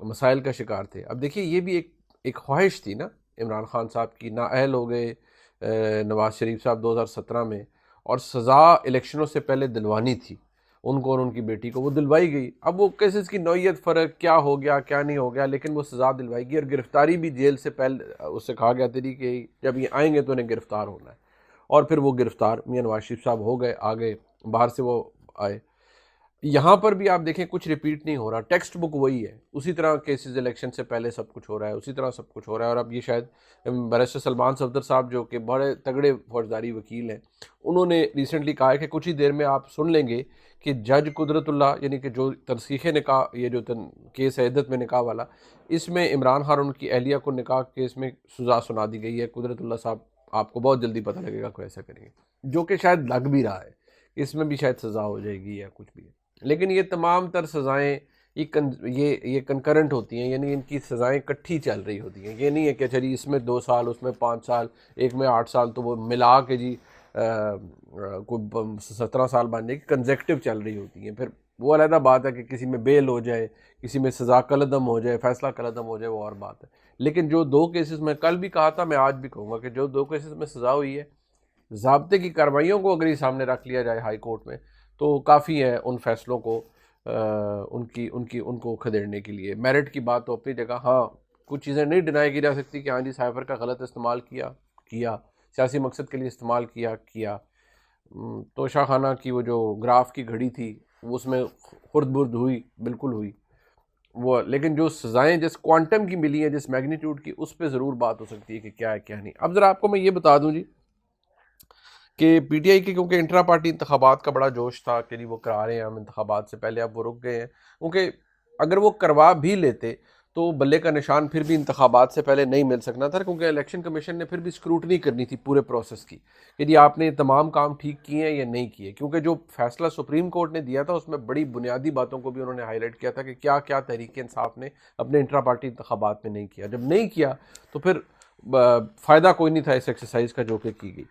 مسائل کا شکار تھے. اب دیکھیے یہ بھی ایک خواہش تھی نا عمران خان صاحب کی. نااہل ہو گئے نواز شریف صاحب 2017 میں، اور سزا الیکشنوں سے پہلے دلوانی تھی ان کو اور ان کی بیٹی کو، وہ دلوائی گئی. اب وہ کیسز کی نوعیت فرق کیا ہو گیا کیا نہیں ہو گیا، لیکن وہ سزا دلوائی گئی، اور گرفتاری بھی جیل سے پہلے اس سے کہا گیا تھی کہ جب یہ آئیں گے تو انہیں گرفتار ہونا ہے. اور پھر وہ گرفتار میاں نواز شریف صاحب ہو گئے، آ گئے باہر سے وہ آئے. یہاں پر بھی آپ دیکھیں کچھ ریپیٹ نہیں ہو رہا، ٹیکسٹ بک وہی ہے، اسی طرح کیسز الیکشن سے پہلے سب کچھ ہو رہا ہے، اسی طرح سب کچھ ہو رہا ہے. اور اب یہ شاید بیرسٹر سلمان صفدر صاحب جو کہ بڑے تگڑے فوجداری وکیل ہیں، انہوں نے ریسنٹلی کہا ہے کہ کچھ ہی دیر میں آپ سن لیں گے کہ جج قدرت اللہ، یعنی کہ جو تنسیخ نکاح، یہ جو کیس ہے عدت میں نکاح والا، اس میں عمران خان ان کی اہلیہ کو نکاح کیس میں سزا سنا دی گئی ہے. قدرت اللہ صاحب آپ کو بہت جلدی پتہ لگے گا کوئی ایسا کریں گے، جو کہ شاید لگ بھی رہا ہے، اس میں بھی شاید سزا ہو جائے گی یا کچھ بھی ہے. لیکن یہ تمام تر سزائیں یہ کنکرنٹ ہوتی ہیں، یعنی ان کی سزائیں کٹھی چل رہی ہوتی ہیں. یہ نہیں ہے کہ اچھا جی اس میں 2 سال، اس میں 5 سال، ایک میں 8 سال، تو وہ ملا کے جی کوئی 17 سال بن جائے گی، کنزیکٹو چل رہی ہوتی ہیں. پھر وہ علیحدہ بات ہے کہ کسی میں بیل ہو جائے، کسی میں سزا کالعدم ہو جائے، فیصلہ کالعدم ہو جائے، وہ اور بات ہے. لیکن جو 2 کیسز میں کل بھی کہا تھا، میں آج بھی کہوں گا کہ جو 2 کیسز میں سزا ہوئی ہے، ضابطے کی کارروائیوں کو اگر یہ سامنے رکھ لیا جائے ہائی کورٹ میں، تو کافی ہے ان فیصلوں کو ان کو کھدیڑنے کے لیے. میرٹ کی بات تو اپنی جگہ، ہاں کچھ چیزیں نہیں ڈینائی کی جا سکتی کہ ہاں جی سائفر کا غلط استعمال کیا سیاسی مقصد کے لیے استعمال کیا. توشہ خانہ کی وہ جو گراف کی گھڑی تھی، اس میں خرد برد ہوئی، بالکل ہوئی وہ. لیکن جو سزائیں جس کوانٹم کی ملی ہیں، جس میگنیٹیوڈ کی، اس پہ ضرور بات ہو سکتی ہے کہ کیا ہے کیا نہیں. اب ذرا آپ کو میں یہ بتا دوں جی کہ پی ٹی آئی کے کیونکہ انٹرا پارٹی انتخابات کا بڑا جوش تھا کہ وہ کرا رہے ہیں ہم انتخابات سے پہلے، اب وہ رک گئے ہیں. کیونکہ اگر وہ کروا بھی لیتے تو بلے کا نشان پھر بھی انتخابات سے پہلے نہیں مل سکنا تھا، کیونکہ الیکشن کمیشن نے پھر بھی اسکروٹنی کرنی تھی پورے پروسیس کی کہ جی آپ نے تمام کام ٹھیک کیے ہیں یا نہیں کیے. کیونکہ جو فیصلہ سپریم کورٹ نے دیا تھا اس میں بڑی بنیادی باتوں کو بھی انہوں نے ہائی لائٹ کیا تھا کہ کیا کیا تحریک انصاف نے اپنے انٹرا پارٹی انتخابات میں نہیں کیا. جب نہیں کیا تو پھر فائدہ کوئی نہیں تھا اس ایکسرسائز کا جو کہ کی گئی.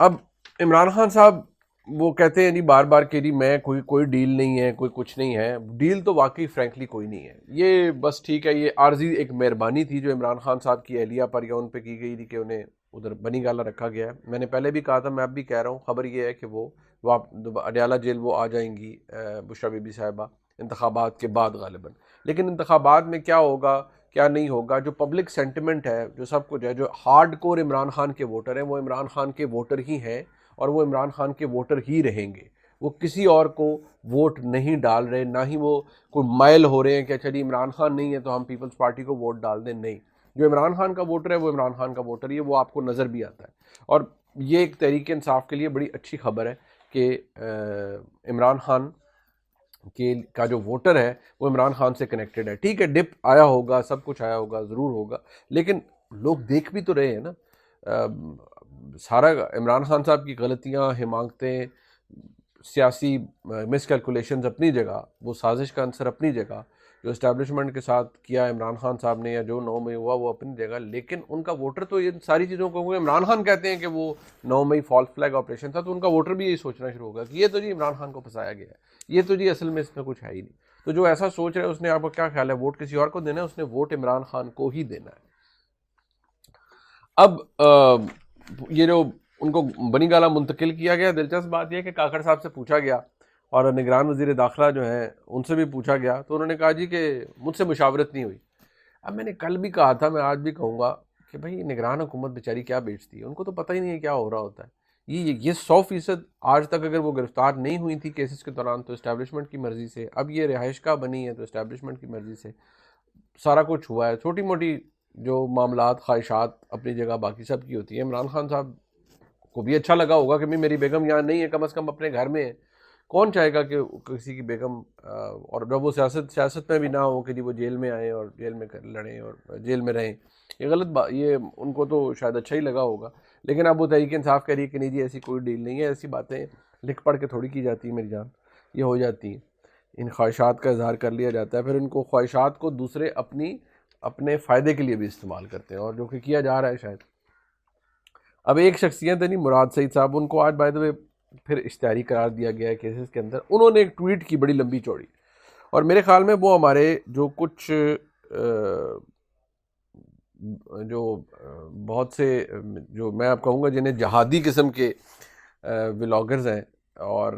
اب عمران خان صاحب وہ کہتے ہیں جی بار بار کہ جی میں کوئی ڈیل نہیں ہے، کوئی کچھ نہیں ہے. ڈیل تو واقعی فرینکلی کوئی نہیں ہے، یہ بس ٹھیک ہے، یہ عارضی ایک مہربانی تھی جو عمران خان صاحب کی اہلیہ پر یا ان پہ کی گئی تھی کہ انہیں ادھر بنی گالا رکھا گیا ہے. میں نے پہلے بھی کہا تھا، میں اب بھی کہہ رہا ہوں، خبر یہ ہے کہ وہ اڈیالہ جیل وہ آ جائیں گی بشریٰ بی بی صاحبہ انتخابات کے بعد غالباً. لیکن انتخابات میں کیا ہوگا کیا نہیں ہوگا، جو پبلک سینٹیمنٹ ہے، جو سب کچھ ہے، جو ہارڈ کور عمران خان کے ووٹر ہیں وہ عمران خان کے ووٹر ہی ہیں اور وہ عمران خان کے ووٹر ہی رہیں گے. وہ کسی اور کو ووٹ نہیں ڈال رہے، نہ ہی وہ کوئی مائل ہو رہے ہیں کہ اچھا جی عمران خان نہیں ہے تو ہم پیپلز پارٹی کو ووٹ ڈال دیں. نہیں، جو عمران خان کا ووٹر ہے وہ عمران خان کا ووٹر ہی ہے، وہ آپ کو نظر بھی آتا ہے. اور یہ ایک تحریک انصاف کے لیے بڑی اچھی خبر ہے کہ عمران خان کا جو ووٹر ہے وہ عمران خان سے کنیکٹڈ ہے. ٹھیک ہے، ڈپ آیا ہوگا، سب کچھ آیا ہوگا، ضرور ہوگا، لیکن لوگ دیکھ بھی تو رہے ہیں نا. سارا عمران خان صاحب کی غلطیاں، حماقتیں، سیاسی مس کیلکولیشنز اپنی جگہ، وہ سازش کا عنصر اپنی جگہ، جو اسٹیبلشمنٹ کے ساتھ کیا عمران خان صاحب نے یا جو 9 مئی ہوا وہ اپنی جگہ. لیکن ان کا ووٹر تو یہ ساری چیزوں کو، عمران خان کہتے ہیں کہ وہ 9 مئی فالس فلیگ آپریشن تھا، تو ان کا ووٹر بھی یہی سوچنا شروع ہوگا کہ یہ تو جی عمران خان کو پھنسایا گیا ہے، یہ تو جی اصل میں اس میں کچھ ہے ہی نہیں. تو جو ایسا سوچ رہا ہے اس نے، آپ کا کیا خیال ہے، ووٹ کسی اور کو دینا ہے؟ اس نے ووٹ عمران خان کو ہی دینا ہے. اب یہ جو ان کو بنی گالا منتقل کیا گیا، دلچسپ بات یہ کہ کاکڑ صاحب سے پوچھا گیا اور نگران وزیر داخلہ جو ہیں ان سے بھی پوچھا گیا، تو انہوں نے کہا جی کہ مجھ سے مشاورت نہیں ہوئی. اب میں نے کل بھی کہا تھا، میں آج بھی کہوں گا کہ بھائی نگران حکومت بیچاری کیا بیچتی ہے، ان کو تو پتہ ہی نہیں ہے کیا ہو رہا ہوتا ہے. یہ 100% آج تک اگر وہ گرفتار نہیں ہوئی تھی کیسز کے دوران تو اسٹیبلشمنٹ کی مرضی سے، اب یہ رہائش گاہ بنی ہے تو اسٹیبلشمنٹ کی مرضی سے سارا کچھ ہوا ہے. چھوٹی موٹی جو معاملات، خواہشات اپنی جگہ باقی سب کی ہوتی ہیں. عمران خان صاحب کو بھی اچھا لگا ہوگا کہ میری بیگم یہاں نہیں ہے، کم از کم اپنے گھر میں ہے. کون چاہے گا کہ کسی کی بیگم اور جب وہ سیاست میں بھی نہ ہو کہ جی وہ جیل میں آئیں اور جیل میں لڑیں اور جیل میں رہیں. یہ غلط بات، یہ ان کو تو شاید اچھا ہی لگا ہوگا. لیکن اب وہ تحریک انصاف کہہ رہی ہے کہ نہیں جی ایسی کوئی ڈیل نہیں ہے، ایسی باتیں لکھ پڑھ کے تھوڑی کی جاتی ہیں میری جان، یہ ہو جاتی ہیں. ان خواہشات کا اظہار کر لیا جاتا ہے، پھر ان کو خواہشات کو دوسرے اپنے فائدے کے لیے بھی استعمال کرتے ہیں، اور جو کہ کیا جا رہا ہے شاید. اب ایک شخصیت ہے نہیں مراد سعید صاحب، ان کو آج بائی دی وے پھر اشتہاری قرار دیا گیا ہے کیسز کے اندر. انہوں نے ایک ٹویٹ کی بڑی لمبی چوڑی، اور میرے خیال میں وہ ہمارے جو کچھ جو بہت سے جو میں آپ کہوں گا جنہیں جہادی قسم کے ولاگرز ہیں، اور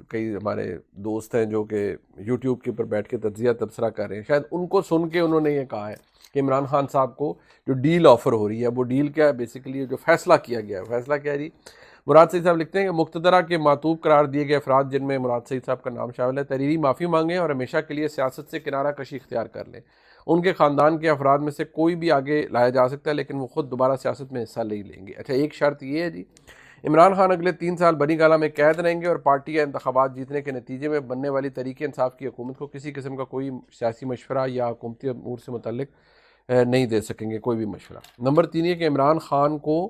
کئی ہمارے دوست ہیں جو کہ یوٹیوب کے اوپر بیٹھ کے تجزیہ تبصرہ کر رہے ہیں، شاید ان کو سن کے انہوں نے یہ کہا ہے کہ عمران خان صاحب کو جو ڈیل آفر ہو رہی ہے، وہ ڈیل کیا ہے؟ بیسیکلی جو فیصلہ کیا گیا ہے، فیصلہ کیا ہے جی؟ مراد سعید صاحب لکھتے ہیں کہ مقتدرہ کے معطوب قرار دیے گئے افراد جن میں مراد سعید صاحب کا نام شامل ہے تحریری معافی مانگیں اور ہمیشہ کے لیے سیاست سے کنارہ کشی اختیار کر لیں۔ ان کے خاندان کے افراد میں سے کوئی بھی آگے لایا جا سکتا ہے لیکن وہ خود دوبارہ سیاست میں حصہ نہیں لیں گے۔ اچھا، ایک شرط یہ ہے جی، عمران خان اگلے 3 سال بنی گالہ میں قید رہیں گے اور پارٹی یا انتخابات جیتنے کے نتیجے میں بننے والی تحریک انصاف کی حکومت کو کسی قسم کا کوئی سیاسی مشورہ یا حکومتی امور سے متعلق نہیں دے سکیں گے، کوئی بھی مشورہ۔ نمبر 3 یہ کہ عمران خان کو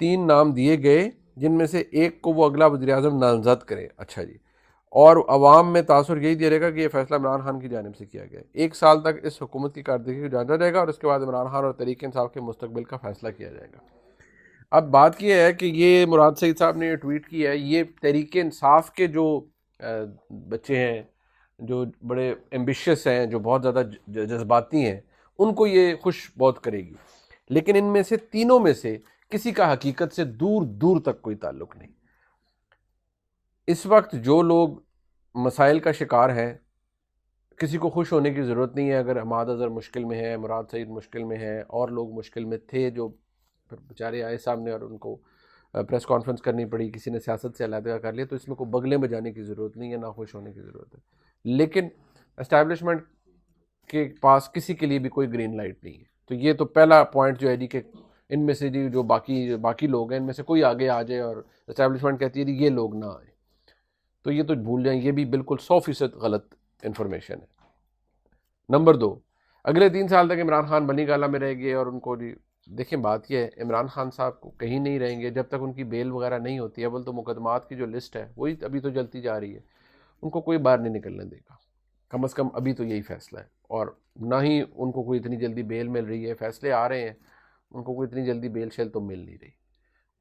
3 نام دیے گئے جن میں سے ایک کو وہ اگلا وزیراعظم نامزد کرے۔ اچھا جی، اور عوام میں تاثر یہی دیا رہے گا کہ یہ فیصلہ عمران خان کی جانب سے کیا گیا ہے۔ 1 سال تک اس حکومت کی کارکردگی کو جانچا جائے گا اور اس کے بعد عمران خان اور تحریک انصاف کے مستقبل کا فیصلہ کیا جائے گا۔ اب بات یہ ہے کہ یہ مراد سعید صاحب نے یہ ٹویٹ کیا ہے، یہ تحریک انصاف کے جو بچے ہیں، جو بڑے ایمبیشیس ہیں، جو بہت زیادہ جذباتی ہیں، ان کو یہ خوش بہت کرے گی، لیکن ان میں سے تینوں میں سے کسی کا حقیقت سے دور دور تک کوئی تعلق نہیں۔ اس وقت جو لوگ مسائل کا شکار ہیں، کسی کو خوش ہونے کی ضرورت نہیں ہے۔ اگر عماد اظہر مشکل میں ہے، مراد سعید مشکل میں ہے، اور لوگ مشکل میں تھے جو بیچارے آئے سامنے اور ان کو پریس کانفرنس کرنی پڑی، کسی نے سیاست سے علیحدہ کر لیا، تو اس میں کوئی بگلے بجانے کی ضرورت نہیں ہے، نہ خوش ہونے کی ضرورت ہے۔ لیکن اسٹیبلشمنٹ کے پاس کسی کے لیے بھی کوئی گرین لائٹ نہیں ہے۔ تو یہ تو پہلا پوائنٹ جو ہے جی کہ ان میں سے جی جو باقی لوگ ہیں، ان میں سے کوئی آگے آ جائے اور اسٹیبلشمنٹ کہتی ہے جی یہ لوگ نہ آئیں، تو یہ تو بھول جائیں، یہ بھی بالکل 100% غلط انفارمیشن ہے۔ نمبر 2، اگلے 3 سال تک عمران خان بنی گالہ میں رہیں گے اور ان کو جی دیکھیں بات یہ ہے، عمران خان صاحب کو کہیں نہیں رہیں گے جب تک ان کی بیل وغیرہ نہیں ہوتی ہے۔ اول تو مقدمات کی جو لسٹ ہے وہی ابھی تو جلتی جا رہی ہے، ان کو کوئی باہر نہیں نکلنے دے گا، کم از کم ابھی تو یہی فیصلہ ہے۔ اور نہ ہی ان کو کوئی اتنی جلدی بیل مل رہی ہے، فیصلے آ رہے ہیں، ان کو کوئی اتنی جلدی بیل شیل تو مل نہیں رہی،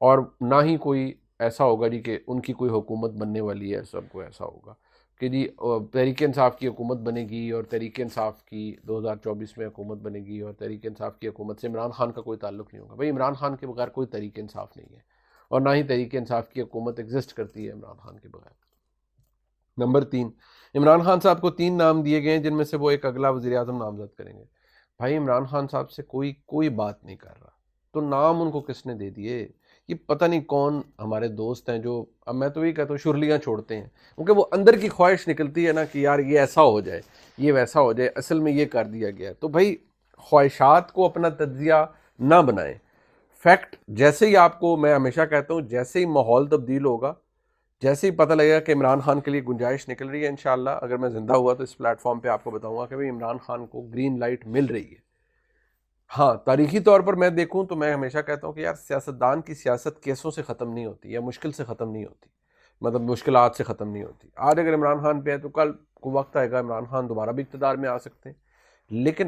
اور نہ ہی کوئی ایسا ہوگا جی کہ ان کی کوئی حکومت بننے والی ہے، سب کو ایسا ہوگا کہ جی تحریک انصاف کی حکومت بنے گی اور تحریک انصاف کی 2024 میں حکومت بنے گی اور تحریک انصاف کی حکومت سے عمران خان کا کوئی تعلق نہیں ہوگا۔ بھئی عمران خان کے بغیر کوئی تحریک انصاف نہیں ہے، اور نہ ہی تحریک انصاف کی حکومت ایگزسٹ کرتی ہے عمران خان کے بغیر۔ نمبر 3، عمران خان صاحب کو 3 نام دیے گئے ہیں جن میں سے وہ ایک اگلا وزیر اعظم نامزد کریں گے۔ بھائی عمران خان صاحب سے کوئی بات نہیں کر رہا، تو نام ان کو کس نے دے دیے؟ یہ پتہ نہیں کون ہمارے دوست ہیں جو، اب میں تو یہ کہتا ہوں، شرلیاں چھوڑتے ہیں، کیونکہ وہ اندر کی خواہش نکلتی ہے نا کہ یار یہ ایسا ہو جائے، یہ ویسا ہو جائے، اصل میں یہ کر دیا گیا۔ تو بھائی خواہشات کو اپنا تجزیہ نہ بنائیں، فیکٹ جیسے ہی آپ کو، میں ہمیشہ کہتا ہوں، جیسے ہی ماحول تبدیل ہوگا، جیسے ہی پتہ لگے گا کہ عمران خان کے لیے گنجائش نکل رہی ہے، انشاءاللہ اگر میں زندہ ہوا تو اس پلیٹ فارم پہ آپ کو بتاؤں گا کہ بھئی عمران خان کو گرین لائٹ مل رہی ہے۔ ہاں، تاریخی طور پر میں دیکھوں تو میں ہمیشہ کہتا ہوں کہ یار سیاستدان کی سیاست کیسوں سے ختم نہیں ہوتی یا مشکل سے ختم نہیں ہوتی، مطلب مشکلات سے ختم نہیں ہوتی۔ آج اگر عمران خان پہ ہے تو کل کو وقت آئے گا عمران خان دوبارہ بھی اقتدار میں آ سکتے ہیں۔ لیکن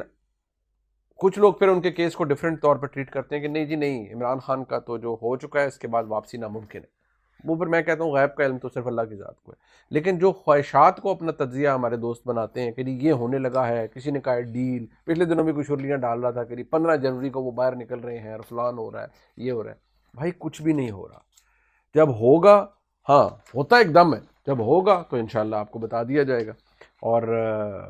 کچھ لوگ پھر ان کے کیس کو ڈیفرنٹ طور پر ٹریٹ کرتے ہیں کہ نہیں جی نہیں، عمران خان کا تو جو ہو چکا ہے اس کے بعد واپسی ناممکن ہے۔ وہ پھر میں کہتا ہوں غیب کا علم تو صرف اللہ کی ذات کو ہے۔ لیکن جو خواہشات کو اپنا تجزیہ ہمارے دوست بناتے ہیں کہ یہ ہونے لگا ہے، کسی نے کہا ہے ڈیل، پچھلے دنوں بھی کچھ شرلیاں ڈال رہا تھا کہ 15 جنوری کو وہ باہر نکل رہے ہیں اور فلان ہو رہا ہے، یہ ہو رہا ہے۔ بھائی کچھ بھی نہیں ہو رہا، جب ہوگا، ہاں ہوتا ایک دم ہے، جب ہوگا تو انشاءاللہ آپ کو بتا دیا جائے گا۔ اور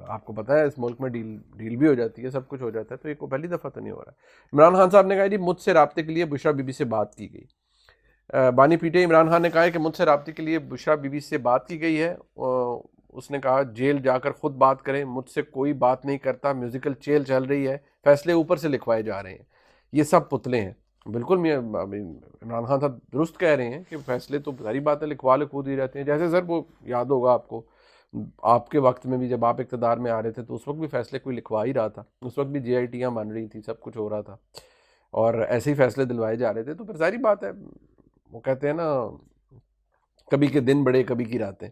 آپ کو پتہ ہے اس ملک میں ڈیل بھی ہو جاتی ہے، سب کچھ ہو جاتا ہے، تو یہ کوئی پہلی دفعہ تو نہیں ہو رہا ہے۔ عمران خان صاحب نے کہا جی مجھ سے رابطے کے لیے بشرا بی بی سے بات کی گئی۔ بانی P T I Imran Khan نے کہا ہے کہ مجھ سے رابطے کے لیے بشرا بی بی سے بات کی گئی ہے، اس نے کہا جیل جا کر خود بات کریں، مجھ سے کوئی بات نہیں کرتا، میوزیکل چیل چل رہی ہے، فیصلے اوپر سے لکھوائے جا رہے ہیں، یہ سب پتلے ہیں۔ بالکل عمران خان صاحب درست کہہ رہے ہیں کہ فیصلے تو ساری باتیں لکھو دی جاتے ہیں۔ جیسے سر وہ یاد ہوگا آپ کو، آپ کے وقت میں بھی جب آپ اقتدار میں آ رہے تھے تو اس وقت بھی فیصلے کوئی لکھوا ہی رہا تھا، اس وقت بھی جے آئی ٹیاں بن رہی تھی، سب کچھ ہو رہا تھا، اور ایسے ہی فیصلے دلوائے جا رہے تھے۔ تو پھر ظاہری بات ہے، وہ کہتے ہیں نا کبھی کے دن بڑے کبھی کی راتیں۔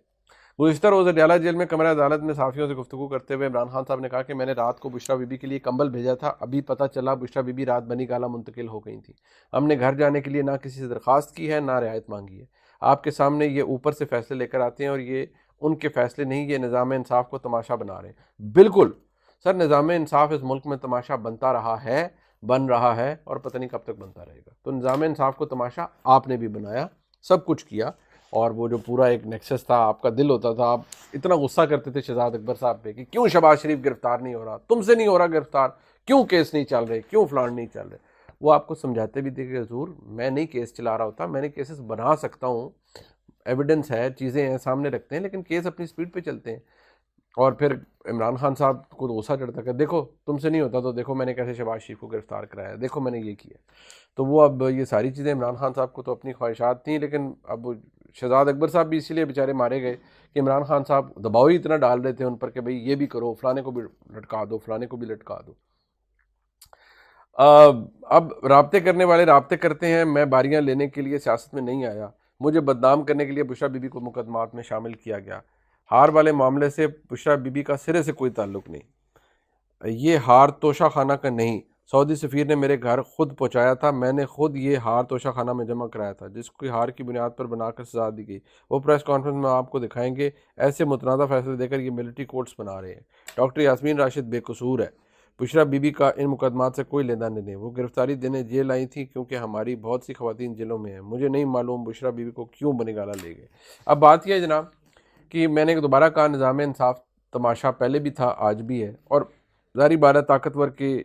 گزشتہ روز اڈیالہ جیل میں کمرہ عدالت میں صحافیوں سے گفتگو کرتے ہوئے عمران خان صاحب نے کہا کہ میں نے رات کو بشرا بی بی کے لیے کمبل بھیجا تھا، ابھی پتہ چلا بشرا بی بی رات بنی گالہ منتقل ہو گئی تھیں۔ ہم نے گھر جانے کے لیے نہ کسی سے درخواست کی ہے، نہ رعایت مانگی ہے۔ آپ کے سامنے یہ اوپر سے فیصلے لے کر آتے ہیں اور یہ ان کے فیصلے نہیں، یہ نظام انصاف کو تماشا بنا رہے ہیں۔ بالکل سر، نظام انصاف اس ملک میں تماشا بنتا رہا ہے، بن رہا ہے، اور پتہ نہیں کب تک بنتا رہے گا۔ تو نظام انصاف کو تماشا آپ نے بھی بنایا، سب کچھ کیا، اور وہ جو پورا ایک نیکسس تھا، آپ کا دل ہوتا تھا، آپ اتنا غصہ کرتے تھے شہزاد اکبر صاحب پہ کہ کیوں شہباز شریف گرفتار نہیں ہو رہا، تم سے نہیں ہو رہا گرفتار، کیوں کیس نہیں چل رہے، کیوں فلان نہیں چل رہے۔ وہ آپ کو سمجھاتے بھی تھے کہ حضور میں نہیں کیس چلا رہا ہوتا، میں نے کیسز بنا سکتا ہوں، ایویڈنس ہے، چیزیں ہیں، سامنے رکھتے ہیں، لیکن کیس اپنی سپیڈ پہ چلتے ہیں۔ اور پھر عمران خان صاحب کو غصہ چڑھتا کہ دیکھو تم سے نہیں ہوتا تو دیکھو میں نے کیسے شہباز شریف کو گرفتار کرایا، دیکھو میں نے یہ کیا۔ تو وہ اب یہ ساری چیزیں عمران خان صاحب کو تو اپنی خواہشات تھیں، لیکن اب شہزاد اکبر صاحب بھی اسی لیے بیچارے مارے گئے کہ عمران خان صاحب دباؤ ہی اتنا ڈال رہے تھے ان پر کہ بھئی یہ بھی کرو، فلانے کو بھی لٹکا دو، فلانے کو بھی لٹکا دو۔ اب رابطے کرنے والے رابطے کرتے ہیں، میں باریاں لینے کے لیے سیاست میں نہیں آیا، مجھے بدنام کرنے کے لیے بشریٰ بی بی کو مقدمات میں شامل کیا گیا۔ ہار والے معاملے سے بشریٰ بی بی کا سرے سے کوئی تعلق نہیں، یہ ہار توشہ خانہ کا نہیں، سعودی سفیر نے میرے گھر خود پہنچایا تھا، میں نے خود یہ ہار توشہ خانہ میں جمع کرایا تھا، جس کو ہار کی بنیاد پر بنا کر سزا دی گئی۔ وہ پریس کانفرنس میں آپ کو دکھائیں گے، ایسے متنازع فیصلے دے کر یہ ملٹری کورٹس بنا رہے ہیں۔ ڈاکٹر یاسمین راشد بے قصور ہے، بشریٰ بی بی کا ان مقدمات سے کوئی لینا نہیں ہے، وہ گرفتاری دینے جیل آئی تھی کیونکہ ہماری بہت سی خواتین جیلوں میں ہیں، مجھے نہیں معلوم بشریٰ بی بی کو کیوں بنگالہ لے گئے۔ اب بات یہ ہے جناب کہ میں نے دوبارہ کہا نظام انصاف تماشا پہلے بھی تھا، آج بھی ہے، اور ظاہری بات ہے طاقتور کے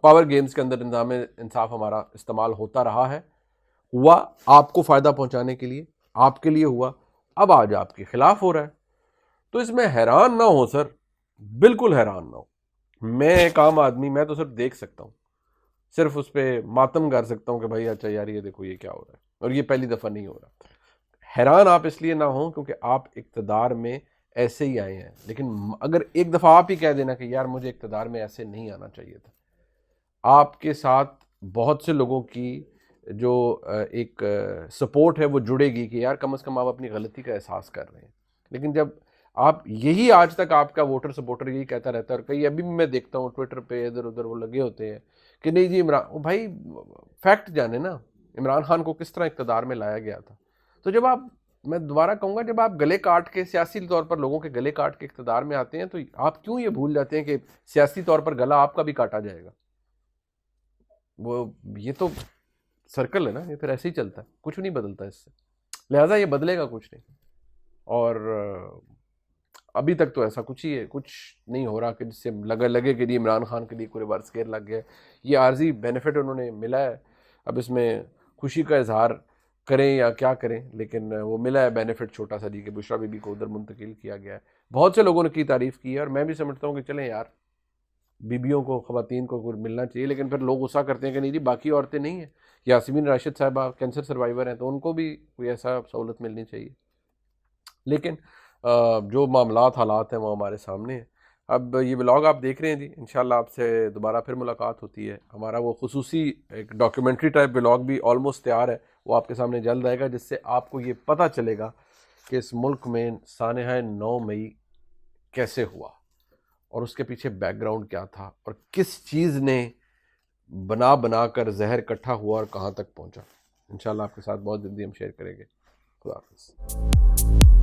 پاور گیمز کے اندر نظام انصاف ہمارا استعمال ہوتا رہا ہے، ہوا آپ کو فائدہ پہنچانے کے لیے، آپ کے لیے ہوا، اب آج آپ کے خلاف ہو رہا ہے، تو اس میں حیران نہ ہو سر، بالکل حیران نہ ہو۔ میں ایک عام آدمی، میں تو صرف دیکھ سکتا ہوں، صرف اس پہ ماتم کر سکتا ہوں کہ بھائی اچھا یار یہ دیکھو یہ کیا ہو رہا ہے، اور یہ پہلی دفعہ نہیں ہو رہا۔ حیران آپ اس لیے نہ ہوں کیونکہ آپ اقتدار میں ایسے ہی آئے ہیں، لیکن اگر ایک دفعہ آپ ہی کہہ دینا کہ یار مجھے اقتدار میں ایسے نہیں آنا چاہیے تھا، آپ کے ساتھ بہت سے لوگوں کی جو ایک سپورٹ ہے وہ جڑے گی کہ یار کم از کم آپ اپنی غلطی کا احساس کر رہے ہیں۔ لیکن جب آپ یہی آج تک آپ کا ووٹر سپورٹر یہی کہتا رہتا ہے، اور کئی ابھی بھی میں دیکھتا ہوں ٹویٹر پہ ادھر ادھر وہ لگے ہوتے ہیں کہ نہیں جی عمران بھائی فیکٹ جانے نا، عمران خان کو کس طرح اقتدار میں لایا گیا تھا۔ تو جب آپ، میں دوبارہ کہوں گا، جب آپ گلے کاٹ کے سیاسی طور پر لوگوں کے گلے کاٹ کے اقتدار میں آتے ہیں تو آپ کیوں یہ بھول جاتے ہیں کہ سیاسی طور پر گلا آپ کا بھی کاٹا جائے گا؟ وہ یہ تو سرکل ہے نا، یہ پھر ایسے ہی چلتا ہے، کچھ نہیں بدلتا اس سے، لہٰذا یہ بدلے گا کچھ نہیں۔ اور ابھی تک تو ایسا کچھ ہی ہے، کچھ نہیں ہو رہا کہ جس سے لگے کہ جی عمران خان کے لیے کوئی ریورس گیئر لگ گیا۔ یہ عارضی بینیفٹ انہوں نے ملا ہے، اب اس میں خوشی کا اظہار کریں یا کیا کریں، لیکن وہ ملا ہے بینیفٹ چھوٹا سا جی کہ بشریٰ بی بی کو ادھر منتقل کیا گیا ہے۔ بہت سے لوگوں نے کی تعریف کی ہے، اور میں بھی سمجھتا ہوں کہ چلیں یار بیبیوں کو، خواتین کو ملنا چاہیے، لیکن پھر لوگ غصہ کرتے ہیں کہ نہیں جی باقی عورتیں نہیں ہیں، یاسمین راشد صاحبہ کینسر سروائیور ہیں تو ان کو بھی کوئی ایسا سہولت ملنی چاہیے۔ لیکن جو معاملات حالات ہیں وہ ہمارے سامنے ہیں۔ اب یہ ولاگ آپ دیکھ رہے ہیں جی، انشاءاللہ آپ سے دوبارہ پھر ملاقات ہوتی ہے۔ ہمارا وہ خصوصی ایک ڈاکیومنٹری ٹائپ ولاگ بھی آلموسٹ تیار ہے، وہ آپ کے سامنے جلد آئے گا، جس سے آپ کو یہ پتہ چلے گا کہ اس ملک میں سانحہ 9 مئی کیسے ہوا، اور اس کے پیچھے بیک گراؤنڈ کیا تھا، اور کس چیز نے بنا کر زہر اکٹھا ہوا اور کہاں تک پہنچا۔ انشاءاللہ آپ کے ساتھ بہت جلدی ہم شیئر کریں گے۔ خدا حافظ۔